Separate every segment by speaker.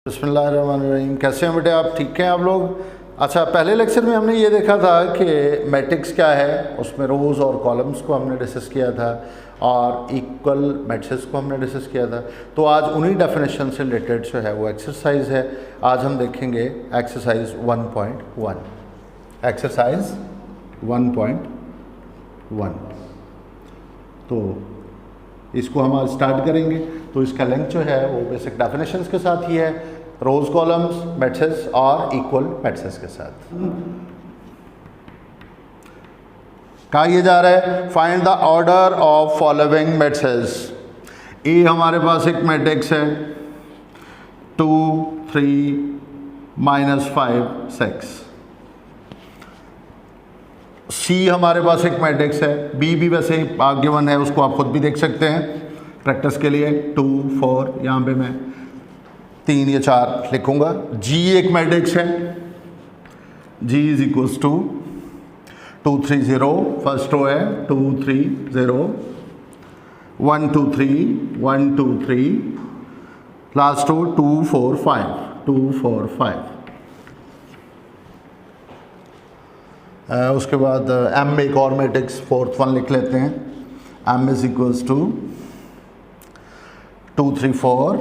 Speaker 1: बिस्मिल्लाहिर्रहमानिर्रहीम। कैसे हैं बेटे आप? ठीक हैं आप लोग? अच्छा, पहले लेक्चर में हमने ये देखा था कि मैट्रिक्स क्या है, उसमें रोज़ और कॉलम्स को हमने डिस्कस किया था और इक्वल मैट्रिक्स को हमने डिस्कस किया था। तो आज उन्हीं डेफिनेशन से रिलेटेड जो है वो एक्सरसाइज है। आज हम देखेंगे एक्सरसाइज 1.1। एक्सरसाइज 1.1 तो इसको हम आज स्टार्ट करेंगे। तो इसका लिंक जो है वो बेसिक डेफिनेशंस के साथ ही है, रोज कॉलम्स मैट्रिक्स और इक्वल मैट्रिक्स के साथ। कहा यह जा रहा है find the order of following matrix. A हमारे पास एक मैट्रिक्स है 2 3 -5 6। सी हमारे पास एक मैट्रिक्स है, बी भी वैसे गिवन है, उसको आप खुद भी देख सकते हैं प्रैक्टिस के लिए। 2 4 यहाँ पे मैं 3 या 4 लिखूंगा। जी एक मैट्रिक्स है, G is equals to 2 3 0, first row है 2 3 0 1 2 3 1 2 3, लास्ट रो 2 4 5 2 4 5। उसके बाद एम एक और मैट्रिक्स फोर्थ वन लिख लेते हैं। M is equals to 2 3 4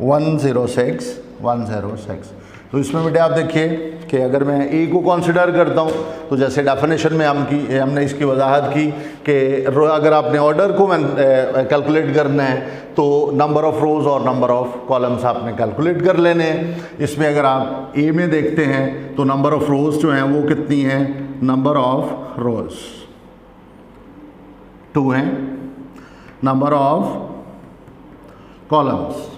Speaker 1: 1 0 6 1 0 6। तो इसमें बेटे आप देखिए कि अगर मैं ए को कंसिडर करता हूँ तो जैसे डेफिनेशन में हमने इसकी वजाहत की कि अगर आपने ऑर्डर को कैलकुलेट करना है तो नंबर ऑफ़ रोज़ और नंबर ऑफ़ कॉलम्स आपने कैलकुलेट कर लेने हैं। इसमें अगर आप ए में देखते हैं तो नंबर ऑफ़ रोज़ जो हैं वो कितनी हैं, नंबर ऑफ़ रोज़ 2 हैं, नंबर ऑफ़ कॉलम्स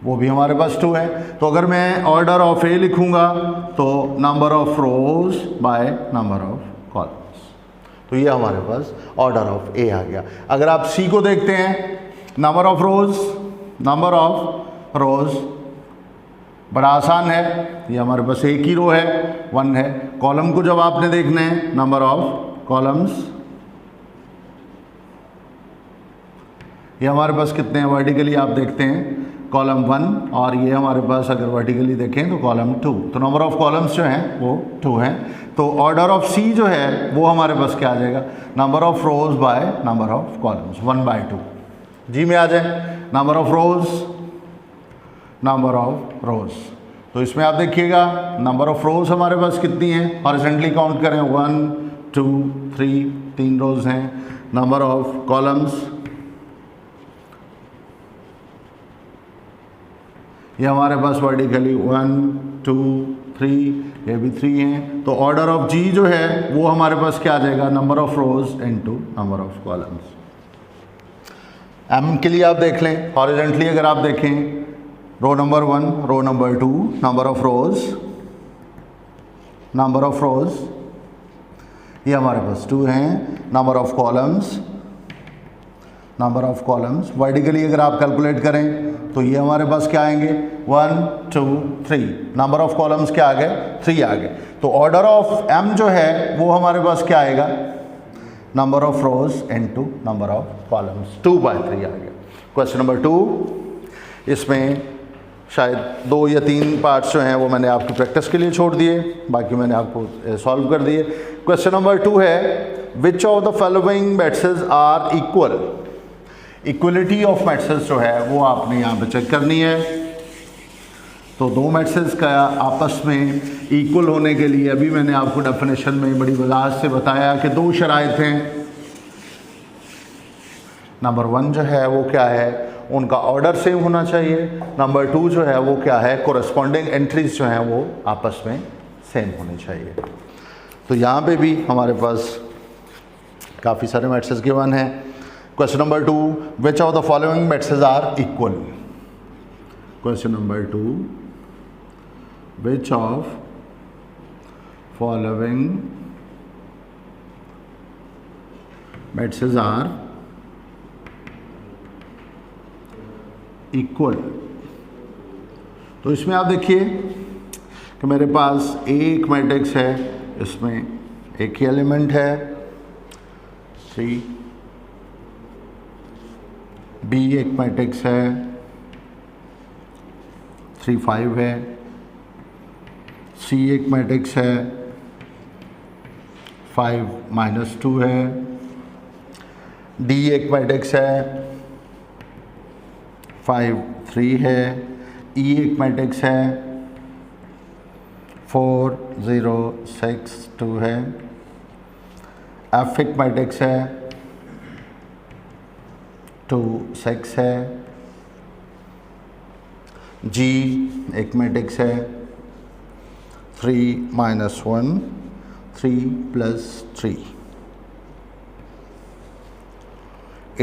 Speaker 1: वो भी हमारे पास 2 है। तो अगर मैं ऑर्डर ऑफ ए लिखूंगा तो number of rose by number of columns, तो ये हमारे पास ऑर्डर ऑफ ए आ गया। अगर आप सी को देखते हैं, नंबर ऑफ रोज बड़ा आसान है, ये हमारे पास एक ही रो है 1 है। कॉलम को जब आपने देखना है, नंबर ऑफ कॉलम्स ये हमारे पास कितने हैं, वर्टिकली आप देखते हैं कॉलम 1 और ये हमारे पास अगर वर्टिकली देखें तो कॉलम 2। तो नंबर ऑफ़ कॉलम्स जो हैं वो 2 हैं। तो ऑर्डर ऑफ सी जो है वो हमारे पास क्या आ जाएगा, number of rows by number of columns 1/2। जी में आ जाए नंबर ऑफ़ रोज। तो इसमें आप देखिएगा नंबर ऑफ़ रोज हमारे पास कितनी है, हॉरिजॉन्टली काउंट करें 1 2 3 3 रोज हैं। नंबर ऑफ़ कॉलम्स ये हमारे पास वर्टिकली 1 2 3, ये भी 3 हैं। तो ऑर्डर ऑफ जी जो है वो हमारे पास क्या आ जाएगा, number of rows into number of columns. M के लिए आप देख लें, हॉरिजॉन्टली अगर आप देखें row number 1 row number 2, number of rows ये हमारे पास 2 हैं। नंबर ऑफ कॉलम्स वर्टिकली अगर आप कैलकुलेट करें तो ये हमारे पास क्या आएंगे 1 2 3, नंबर ऑफ कॉलम्स क्या आ गए 3 आ गए। तो ऑर्डर ऑफ एम जो है वो हमारे पास क्या आएगा, number of rows into number of columns 2/3 आ गया। क्वेश्चन नंबर 2, इसमें शायद 2 या 3 पार्ट्स जो हैं वो मैंने आपकी प्रैक्टिस के लिए छोड़ दिए, बाकी मैंने आपको सॉल्व कर दिए। क्वेश्चन नंबर 2 है which of the following matrix are equal. Equality of matrix जो है वो आपने यहाँ पे चेक करनी है। तो दो मैट्रिक्स का आपस में इक्वल होने के लिए अभी मैंने आपको डेफिनेशन में बड़ी वजाहत से बताया कि 2 शराइत हैं। नंबर 1 जो है वो क्या है, उनका ऑर्डर सेम होना चाहिए। नंबर 2 जो है वो क्या है, कोरस्पॉन्डिंग एंट्रीज जो हैं वो आपस में सेम होनी चाहिए। तो यहाँ पे भी हमारे पास काफ़ी सारे मैट्रिक्स गिवन हैं। Question number 2, which of the following matrix are equal. Question number 2, which of following matrix are equal. तो इसमें आप देखिए कि मेरे पास एक मैट्रिक्स है, इसमें एक ही एलिमेंट है 3, B B एक मैट्रिक्स है, 3 5 है। C एक मैट्रिक्स है, 5 -2 है। D एक मैट्रिक्स है, 5 3 है। E एक मैट्रिक्स है, 4 0 6 2 है। F एक मैट्रिक्स है, 2 6 है। G एक मैट्रिक्स है, 3 -1 3 + 3।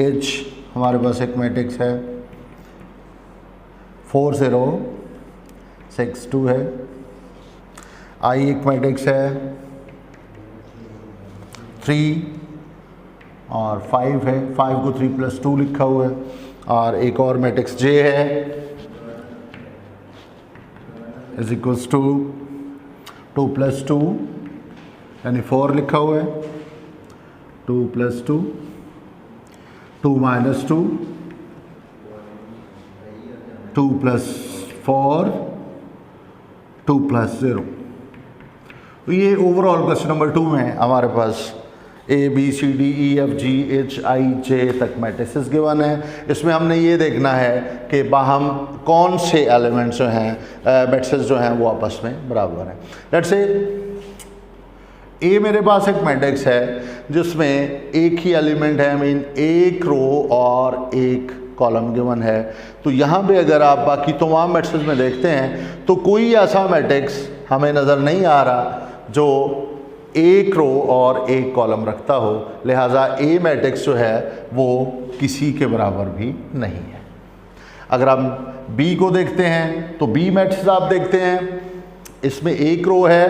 Speaker 1: H हमारे पास एक मैट्रिक्स है, 4 0 6 2 है। I एक मैट्रिक्स है, 3 और 5 है। 5 को 3 + 2 लिखा हुआ है। और एक और मैट्रिक्स J है, इज इक्वल्स टू 2 + 2 यानी 4 लिखा हुआ है। 2 + 2 2 - 2 2 + 4 2 + 0। तो ये ओवरऑल क्वेश्चन नंबर 2 में हमारे पास A B C D E F G H I J तक मैट्रिसेस गिवन है। इसमें हमने ये देखना है कि हम कौन से एलिमेंट्स जो हैं मैट्रिसेस जो हैं वो आपस में बराबर हैं। लेट्स से A मेरे पास एक मैट्रिक्स है जिसमें एक ही एलिमेंट है, मीन एक रो और एक कॉलम गिवन है। तो यहाँ पे अगर आप बाकी तमाम मैट्रिसेस में देखते हैं तो कोई ऐसा मैट्रिक्स हमें नज़र नहीं आ रहा जो एक रो और एक कॉलम रखता हो, लिहाजा ए मैट्रिक्स जो है वो किसी के बराबर भी नहीं है। अगर हम बी को देखते हैं तो बी मैट्रिक्स आप देखते हैं, इसमें एक रो है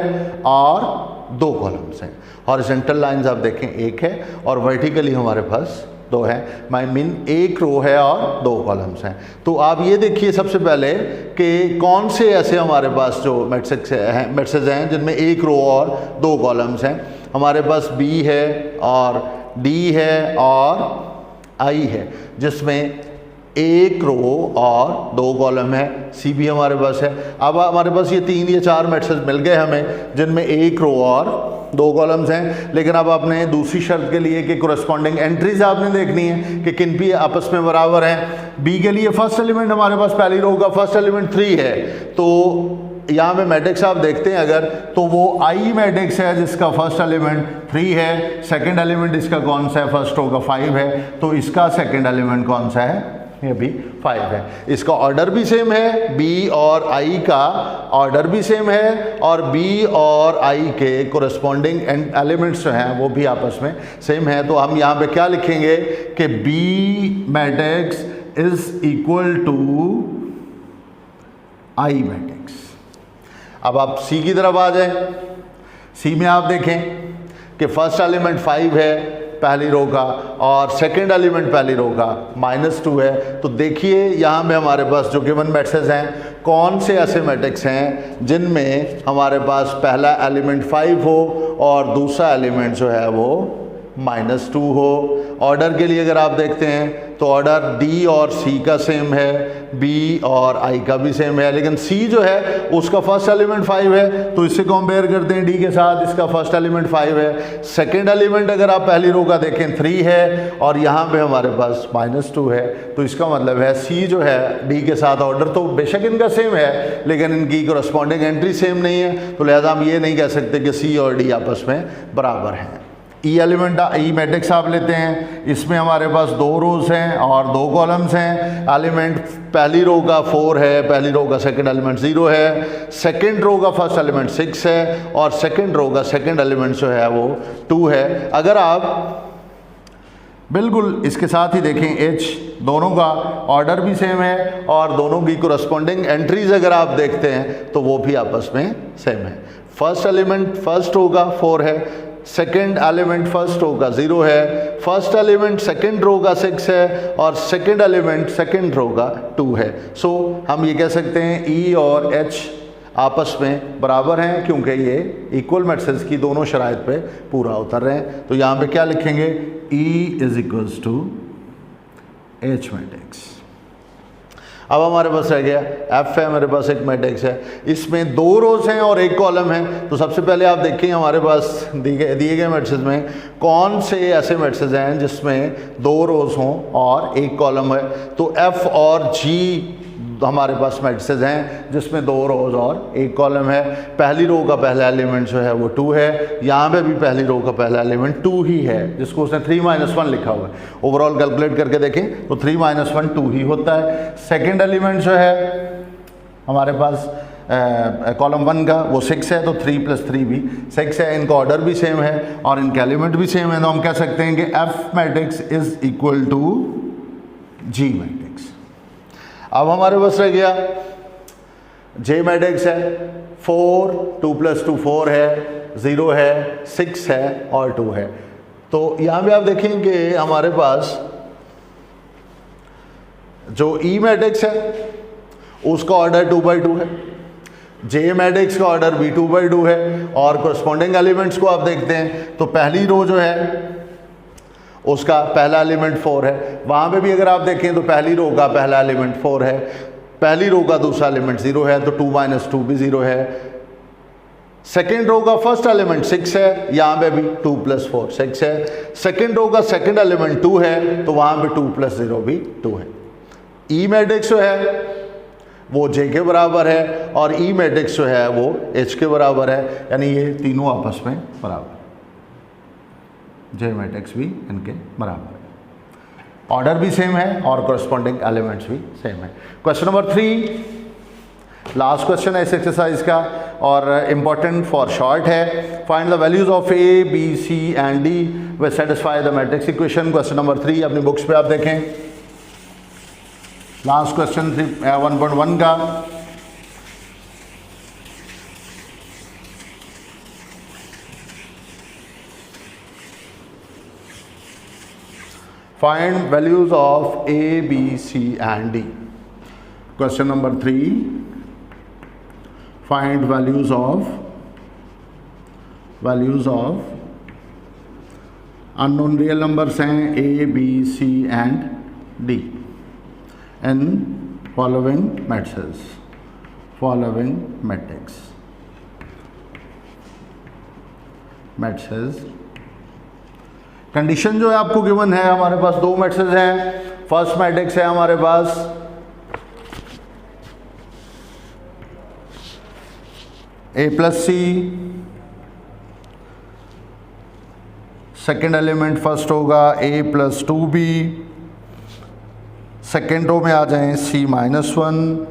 Speaker 1: और 2 कॉलम्स हैं। हॉरिजॉन्टल लाइंस आप देखें एक है और वर्टिकली हमारे पास 2 है। माई मीन एक रो है और 2 कॉलम्स हैं। तो आप ये देखिए सबसे पहले कि कौन से ऐसे हमारे पास जो मैट्रिसेस हैं जिनमें एक रो और 2 कॉलम्स हैं। हमारे पास बी है और डी है और आई है जिसमें एक रो और 2 कॉलम है। सी भी हमारे पास है। अब हमारे पास ये 3 या 4 मैट्रिसेस मिल गए हमें जिनमें एक रो और 2 कॉलम्स हैं। लेकिन अब आपने दूसरी शर्त के लिए कि कोरस्पॉन्डिंग एंट्रीज आपने देखनी है कि किन भी आपस में बराबर हैं। बी के लिए फर्स्ट एलिमेंट हमारे पास पहली रो का फर्स्ट एलिमेंट 3 है। तो यहाँ पे मैट्रिक्स आप देखते हैं अगर तो वो आई मैट्रिक्स है जिसका फर्स्ट एलिमेंट 3 है। सेकंड एलिमेंट इसका कौन सा है, फर्स्ट रो का 5 है। तो इसका सेकंड एलिमेंट कौन सा है, ये भी 5 है। इसका ऑर्डर भी सेम है, बी और आई का ऑर्डर भी सेम है और बी और आई के कोरस्पॉन्डिंग एलिमेंट्स जो हैं वो भी आपस में सेम है। तो हम यहाँ पे क्या लिखेंगे कि B matrix is equal to I matrix. अब आप सी की तरफ आ जाएं। सी में आप देखें कि फर्स्ट एलिमेंट 5 है पहली रो का और सेकंड एलिमेंट पहली रो का -2 है। तो देखिए यहाँ में हमारे पास जो गिवन मैट्रिसेस हैं कौन से ऐसे मैट्रिक्स हैं जिनमें हमारे पास पहला एलिमेंट 5 हो और दूसरा एलिमेंट जो है वो -2 हो। ऑर्डर के लिए अगर आप देखते हैं तो ऑर्डर डी और सी का सेम है, बी और आई का भी सेम है। लेकिन सी जो है उसका फर्स्ट एलिमेंट 5 है तो इससे कंपेयर करते हैं डी के साथ, इसका फर्स्ट एलिमेंट 5 है। सेकंड एलिमेंट अगर आप पहली रो का देखें 3 है और यहाँ पे हमारे पास -2 है। तो इसका मतलब है सी जो है डी के साथ ऑर्डर तो बेशक इनका सेम है लेकिन इनकी कोरस्पॉन्डिंग एंट्री सेम नहीं है। तो लिहाजा हम ये नहीं कह सकते कि सी और डी आपस में बराबर हैं। ई एलिमेंट ई मैट्रिक्स आप लेते हैं, इसमें हमारे पास 2 रोज हैं और 2 कॉलम्स हैं। एलिमेंट पहली रो का 4 है, पहली रो का सेकंड एलिमेंट 0 है, सेकंड रो का फर्स्ट एलिमेंट 6 है और सेकंड रो का सेकंड एलिमेंट जो है वो 2 है। अगर आप बिल्कुल इसके साथ ही देखें एच, दोनों का ऑर्डर भी सेम है और दोनों की कोरस्पॉन्डिंग एंट्रीज अगर आप देखते हैं तो वो भी आपस में सेम है। फर्स्ट एलिमेंट फर्स्ट रो का 4 है, सेकेंड एलिमेंट फर्स्ट रो का 0 है, फर्स्ट एलिमेंट सेकेंड रो का 6 है और सेकेंड एलिमेंट सेकेंड रो का 2 है। सो हम ये कह सकते हैं ई और एच आपस में बराबर हैं क्योंकि ये इक्वल मैट्रिसेस की दोनों शराइत पे पूरा उतर रहे हैं। तो यहाँ पे क्या लिखेंगे, E is equals to H matrix. अब हमारे पास रह गया एफ है, हमारे पास एक मैट्रिक्स है, इसमें 2 रोज हैं और 1 कॉलम है। तो सबसे पहले आप देखिए हमारे पास दिए गए मैट्रिक्स में कौन से ऐसे मैट्रिक्स हैं जिसमें 2 रोज हों और 1 कॉलम है। तो एफ और जी हमारे पास मैट्रिक्स हैं जिसमें 2 रोज और 1 कॉलम है। पहली रो का पहला एलिमेंट जो है वो 2 है, यहाँ पे भी पहली रो का पहला एलिमेंट 2 ही है, जिसको उसने 3 - 1 लिखा हुआ है। ओवरऑल कैलकुलेट करके देखें तो 3 - 1 2 ही होता है। सेकेंड एलिमेंट जो है हमारे पास कॉलम 1 का वो 6 है, तो 3 + 3 भी 6 है। इनका ऑर्डर भी सेम है और इनके एलिमेंट भी सेम है, तो हम कह सकते हैं कि F matrix is equal to G matrix. अब हमारे पास रह गया जे मैट्रिक्स है, 4 2 + 2 4 है, 0 है, 6 है और 2 है। तो यहाँ पे आप देखेंगे हमारे पास जो ई मैट्रिक्स है उसका ऑर्डर 2/2 है, जे मैट्रिक्स का ऑर्डर भी 2/2 है और कोरस्पॉन्डिंग एलिमेंट्स को आप देखते हैं तो पहली रो जो है उसका पहला एलिमेंट 4 है। वहाँ पे भी अगर आप देखें तो पहली रो का पहला एलिमेंट 4 है, पहली रो का दूसरा एलिमेंट 0 है, तो 2 - 2 भी 0 है। सेकेंड रो का फर्स्ट एलिमेंट 6 है, यहाँ पे भी 2 + 4 6 है। सेकेंड रो का सेकेंड एलिमेंट 2 है, तो वहाँ पे 2 + 0 भी 2 है। ई मैट्रिक्स जो है वो जे के बराबर है और ई मैट्रिक्स जो है वो एच के बराबर है, यानी ये तीनों आपस में बराबर है। जे मैट्रिक्स भी इनके बराबर है, ऑर्डर भी सेम है और कोरस्पॉन्डिंग एलिमेंट्स भी सेम है। क्वेश्चन नंबर 3 लास्ट क्वेश्चन है इस एक्सरसाइज का और इम्पॉर्टेंट फॉर शॉर्ट है। Find the values of A B C and D which satisfy the matrix equation. Question number 3 अपनी बुक्स पे आप देखें, लास्ट क्वेश्चन 1.1 का। Find values of A, B, C and D. Question number 3. Find values of unknown real numbers हैं A, B, C and D in following matrices. Condition जो है आपको given है, हमारे पास 2 मैट्रिक्स हैं। फर्स्ट मैट्रिक्स है हमारे पास A + C, second element first होगा A + 2B, सेकेंड रो में आ जाएं C - 1,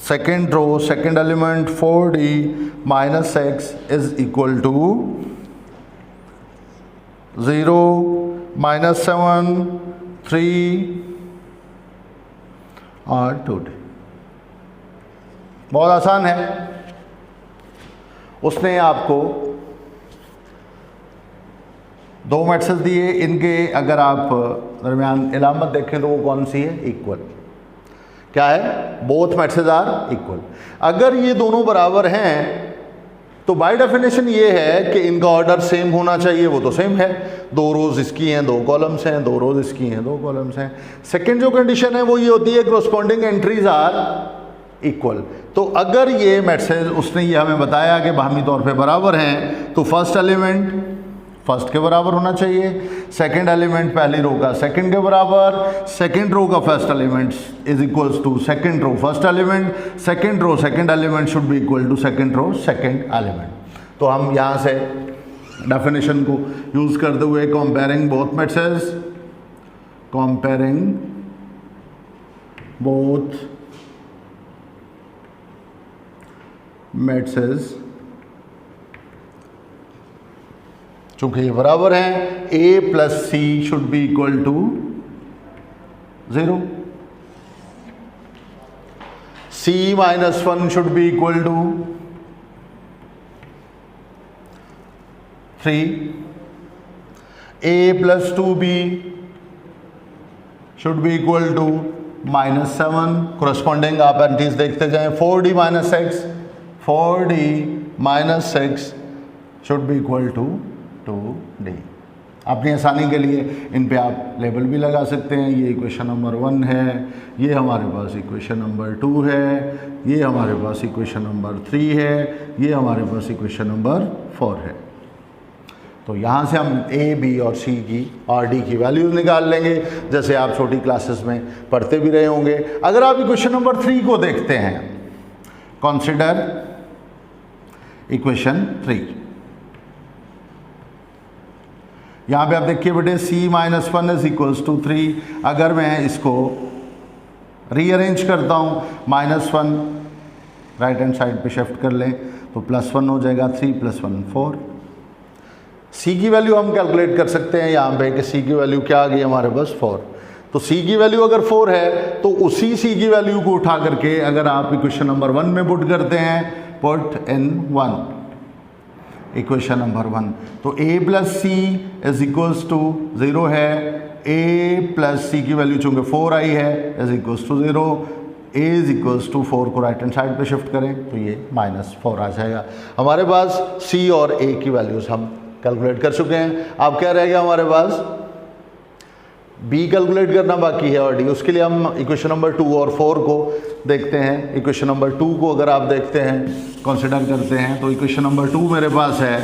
Speaker 1: second row second element 4D - X is equal to 0 - 7 3 और 2D। बहुत आसान है। उसने आपको 2 मैट्रिक्स दिए, इनके अगर आप दरमियान इलामत देखें तो वो कौन सी है? इक्वल। क्या है? Both matrix are equal. अगर ये दोनों बराबर हैं तो बाय डेफिनेशन ये है कि इनका ऑर्डर सेम होना चाहिए, वो तो सेम है। 2 रोज इसकी हैं, 2 कॉलम्स हैं, 2 रोज इसकी हैं, 2 कॉलम्स हैं। सेकंड जो कंडीशन है वो ये होती है कोरस्पॉन्डिंग एंट्रीज आर इक्वल। तो अगर ये मैट्रिक्स उसने ये हमें बताया कि बाहमी तौर पे बराबर हैं, तो फर्स्ट एलिमेंट फर्स्ट के बराबर होना चाहिए, सेकंड एलिमेंट पहली रो का सेकंड के बराबर, सेकंड रो का first element is equals to second row first element, second row second element should be equal to second row second element. तो हम यहाँ से डेफिनेशन को यूज़ करते हुए comparing both matrix, comparing both matrix चूंकि ये बराबर हैं, A + C should be equal to 0, C - 1 should be equal to 3, A + 2B should be equal to -7। Corresponding आप एंट्रीज देखते जाएं, 4D - X, 4D - X should be equal to 2D। अपनी आसानी के लिए इन पे आप लेबल भी लगा सकते हैं। ये इक्वेशन नंबर 1 है, ये हमारे पास इक्वेशन नंबर 2 है, ये हमारे पास इक्वेशन नंबर 3 है, ये हमारे पास इक्वेशन नंबर 4 है। तो यहाँ से हम ए, बी और सी की और डी की वैल्यूज़ निकाल लेंगे, जैसे आप छोटी क्लासेस में पढ़ते भी रहे होंगे। अगर आप इक्वेशन नंबर 3 को देखते हैं, कंसीडर इक्वेशन 3। यहाँ पे आप देखिए बेटे c minus 1 is equals to 3। अगर मैं इसको रीअरेंज करता हूँ, -1 राइट हैंड साइड पे शिफ्ट कर लें तो +1 हो जाएगा, 3 + 1 4। c की वैल्यू हम कैलकुलेट कर सकते हैं यहाँ पे कि c की वैल्यू क्या आ गई हमारे पास 4। तो c की वैल्यू अगर 4 है तो उसी c की वैल्यू को उठा करके अगर आप इक्वेशन नंबर 1 में पुट करते हैं, पुट इन 1 इक्वेशन नंबर 1, तो a + c is equals to 0 है। a + c की वैल्यू चूँकि 4 आई है is equals to 0, a is equals to 4 को राइट हैंड साइड पे शिफ्ट करें तो ये -4 आ जाएगा। हमारे पास c और a की वैल्यूज़ हम कैलकुलेट कर चुके हैं। अब क्या रह गया हमारे पास, b कैलकुलेट करना बाकी है और d। उसके लिए हम इक्वेशन नंबर 2 और 4 को देखते हैं। इक्वेशन नंबर 2 को अगर आप देखते हैं, कंसिडर करते हैं, तो इक्वेशन नंबर 2 मेरे पास है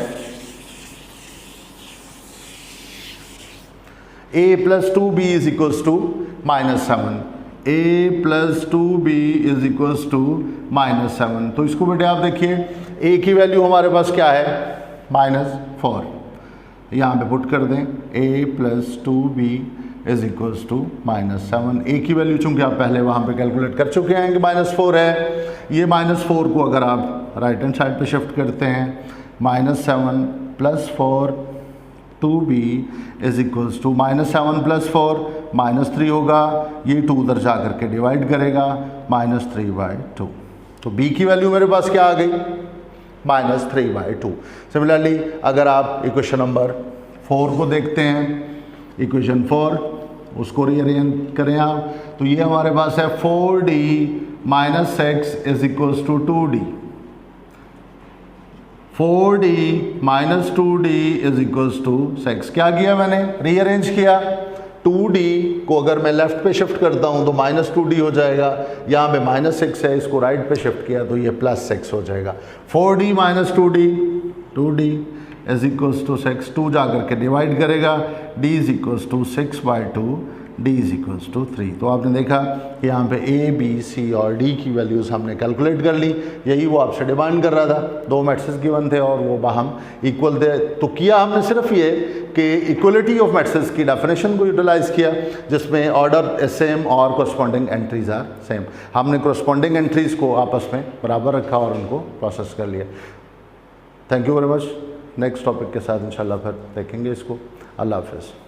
Speaker 1: a + 2b is equals to -7। a + 2b is equals to -7। तो इसको बेटे आप देखिए, a की वैल्यू हमारे पास क्या है, -4। यहाँ पे पुट कर दें, a + 2b is equals to -7। a की वैल्यू चूँकि आप पहले वहाँ पे कैलकुलेट कर चुके हैं कि -4 है। ये -4 को अगर आप राइट हैंड साइड पे शिफ्ट करते हैं, -7 + 4 2b इज इक्वल्स टू -7 + 4 -3 होगा। ये 2 उधर जा करके डिवाइड करेगा, -3/2। तो b की वैल्यू मेरे पास क्या आ गई, -3/2। सिमिलरली अगर आप इक्वेशन नंबर 4 को देखते हैं, इक्वेशन 4 उसको रीअरेंज करें आप, तो ये हमारे पास है 4d - x is equals to 2d। 4d - 2d is equals to 6। क्या किया मैंने, रीअरेंज किया। 2d को अगर मैं लेफ्ट पे शिफ्ट करता हूँ तो -2d हो जाएगा। यहाँ पे -6 है, इसको राइट पे शिफ्ट किया तो ये +6 हो जाएगा। 4d - 2d, 2d is equals to 6, 2 जा करके डिवाइड करेगा, d is equals to 6/2, d is equals to 3। तो आपने देखा कि यहाँ पे a, b, c और d की वैल्यूज़ हमने कैलकुलेट कर ली। यही वो आपसे डिमांड कर रहा था। 2 मैट्रिसेस गिवन थे और वो बाहम इक्वल थे। तो किया हमने सिर्फ ये कि इक्वलिटी ऑफ मैट्रिसेस की डेफिनेशन को यूटिलाइज़ किया, जिसमें ऑर्डर सेम और कोरस्पॉन्डिंग एंट्रीज आर सेम। हमने कोरस्पॉन्डिंग एंट्रीज़ को आपस में बराबर रखा और उनको प्रोसेस कर लिया। Thank you very much. Next topic के साथ इंशाल्लाह फिर देखेंगे इसको। अल्लाह हाफ़िज़।